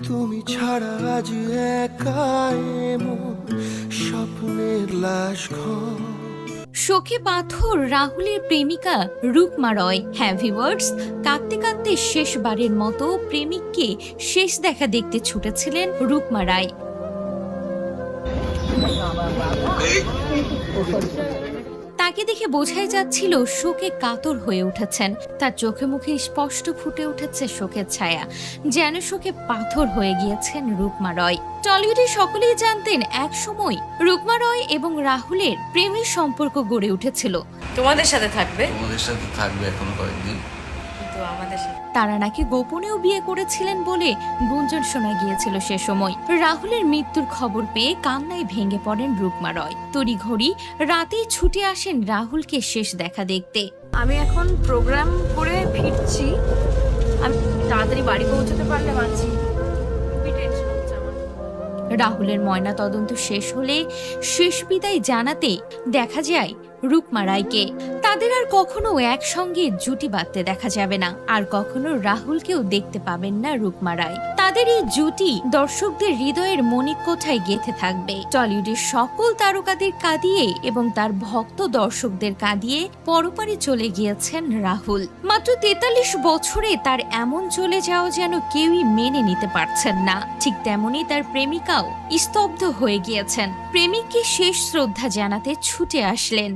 তুমি ছাড়া আজ একা এমন স্বপ্নের লাশ ঘর। শোকে পাথর রাহুলের প্রেমিকা রুকমা রয়। হ্যাঁ ভিউয়ার্স, কাঁদতে কাঁদতে শেষবারের মতো প্রেমিককে শেষ দেখা দেখতে ছুটেছিলেন রুকমা রায়। তাকে দেখে বোঝাই যাচ্ছিল শোকে কাতর হয়ে উঠেছেন। তার চোখে মুখে স্পষ্ট ফুটে উঠেছে শোকের ছায়া, যেন শোকে পাথর হয়ে গিয়েছেন রুকমা রয়। টলিউডে সকলেই জানতেন এক সময় রুকমা রয় এবং রাহুলের প্রেমের সম্পর্ক গড়ে উঠেছিল। তোমাদের সাথে থাকবে এখন কয়েকদিন। তো আমাদের সাথে তারা নাকি গোপনেও বিয়ে করেছিলেন বলে গুঞ্জন শোনা গিয়েছিল সে সময়। রাহুলের মৃত্যুর খবর পেয়ে কান্নায় ভেঙে পড়েন রুকমা রয়। তড়িঘড়ি রাতেই ছুটে আসেন রাহুলকে শেষ দেখা দেখতে। আমি এখন প্রোগ্রাম করে ফিরছি, আমি তাড়াতাড়ি বাড়ি পৌঁছতে পারলে বাঁচি। খুবই টেনশন হচ্ছে আমার। রাহুলের ময়না তদন্ত শেষ হলে শেষ বিদায় জানাতে দেখা যায় রুকমা রায়কে। তাদের আর কখনো একসঙ্গে জুটি বাঁধতে দেখা যাবে না, আর কখনো রাহুলকেও দেখতে পাবেন না রুকমা রায়। তাদের এই জুটি দর্শকদের হৃদয়ের মণিকোঠায় গেঁথে থাকবে। টলিউডের সকল তারকাদের কাঁদিয়ে এবং তার ভক্ত দর্শকদের কাঁদিয়ে পরপারে চলে গিয়েছেন রাহুল। মাত্র 43 বছরে তার এমন চলে যাওয়া যেন কেউই মেনে নিতে পারছেন না। ঠিক তেমনি তার প্রেমিকাও স্তব্ধ হয়ে গিয়েছেন। প্রেমিককে শেষ শ্রদ্ধা জানাতে ছুটে আসলেন।